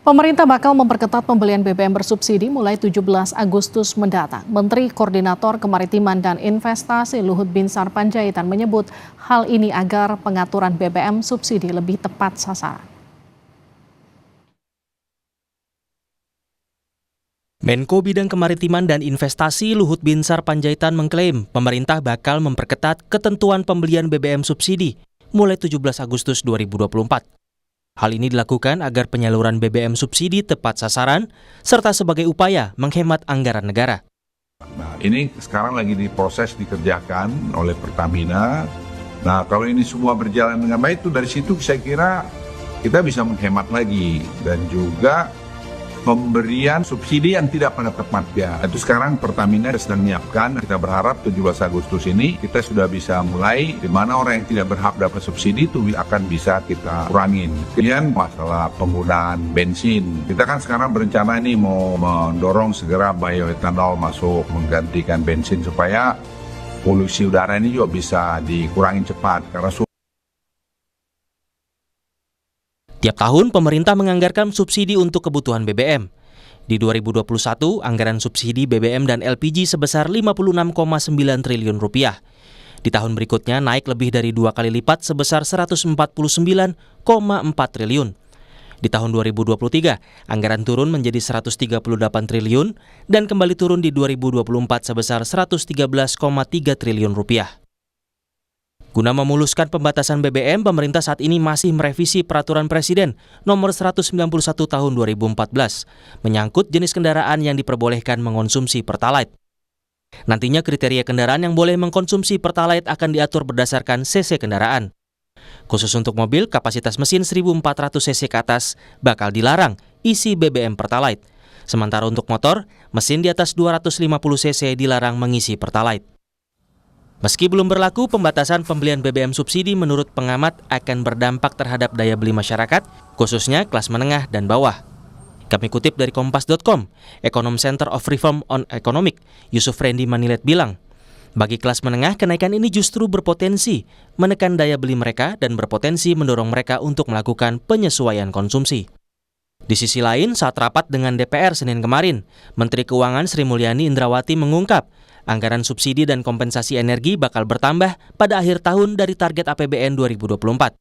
Pemerintah bakal memperketat pembelian BBM bersubsidi mulai 17 Agustus mendatang. Menteri Koordinator Kemaritiman dan Investasi Luhut Binsar Panjaitan menyebut hal ini agar pengaturan BBM subsidi lebih tepat sasaran. Menko Bidang Kemaritiman dan Investasi Luhut Binsar Panjaitan mengklaim pemerintah bakal memperketat ketentuan pembelian BBM subsidi mulai 17 Agustus 2024. Hal ini dilakukan agar penyaluran BBM subsidi tepat sasaran serta sebagai upaya menghemat anggaran negara. Nah, ini sekarang lagi diproses dikerjakan oleh Pertamina. Nah, kalau ini semua berjalan dengan baik, itu dari situ saya kira kita bisa menghemat lagi dan juga pemberian subsidi yang tidak pada tempatnya. Itu sekarang Pertamina sedang menyiapkan. Kita berharap 17 Agustus ini kita sudah bisa mulai di mana orang yang tidak berhak dapat subsidi itu akan bisa kita kurangin. Kemudian masalah penggunaan bensin. Kita kan sekarang berencana ini mau mendorong segera bioetanol masuk menggantikan bensin supaya polusi udara ini juga bisa dikurangin cepat karena Tiap tahun, pemerintah menganggarkan subsidi untuk kebutuhan BBM. Di 2021, anggaran subsidi BBM dan LPG sebesar 56,9 triliun rupiah. Di tahun berikutnya naik lebih dari 2 kali lipat sebesar 149,4 triliun. Di tahun 2023, anggaran turun menjadi 138 triliun dan kembali turun di 2024 sebesar 113,3 triliun rupiah. Guna memuluskan pembatasan BBM, pemerintah saat ini masih merevisi Peraturan Presiden Nomor 191 Tahun 2014 menyangkut jenis kendaraan yang diperbolehkan mengonsumsi Pertalite. Nantinya kriteria kendaraan yang boleh mengkonsumsi Pertalite akan diatur berdasarkan cc kendaraan. Khusus untuk mobil, kapasitas mesin 1.400 cc ke atas bakal dilarang isi BBM Pertalite. Sementara untuk motor, mesin di atas 250 cc dilarang mengisi Pertalite. Meski belum berlaku, pembatasan pembelian BBM subsidi menurut pengamat akan berdampak terhadap daya beli masyarakat, khususnya kelas menengah dan bawah. Kami kutip dari Kompas.com, Ekonom Center of Reform on Economic, Yusuf Rendy Manilet bilang, bagi kelas menengah, kenaikan ini justru berpotensi menekan daya beli mereka dan berpotensi mendorong mereka untuk melakukan penyesuaian konsumsi. Di sisi lain, saat rapat dengan DPR Senin kemarin, Menteri Keuangan Sri Mulyani Indrawati mengungkap, anggaran subsidi dan kompensasi energi bakal bertambah pada akhir tahun dari target APBN 2024.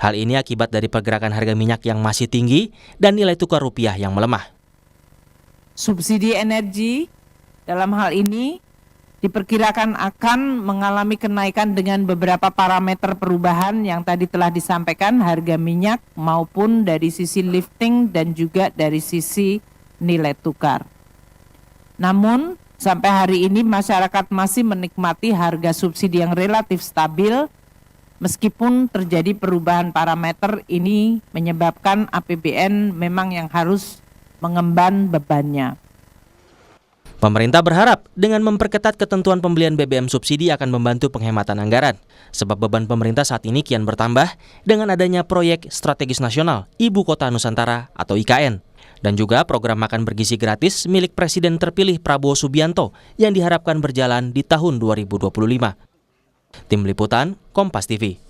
Hal ini akibat dari pergerakan harga minyak yang masih tinggi dan nilai tukar rupiah yang melemah. Subsidi energi dalam hal ini diperkirakan akan mengalami kenaikan dengan beberapa parameter perubahan yang tadi telah disampaikan, harga minyak maupun dari sisi lifting dan juga dari sisi nilai tukar. Namun, sampai hari ini masyarakat masih menikmati harga subsidi yang relatif stabil, meskipun terjadi perubahan parameter ini menyebabkan APBN memang yang harus mengemban bebannya. Pemerintah berharap dengan memperketat ketentuan pembelian BBM subsidi akan membantu penghematan anggaran, sebab beban pemerintah saat ini kian bertambah dengan adanya proyek strategis nasional Ibu Kota Nusantara atau IKN. Dan juga program makan bergizi gratis milik Presiden terpilih Prabowo Subianto yang diharapkan berjalan di tahun 2025. Tim Liputan, Kompas TV.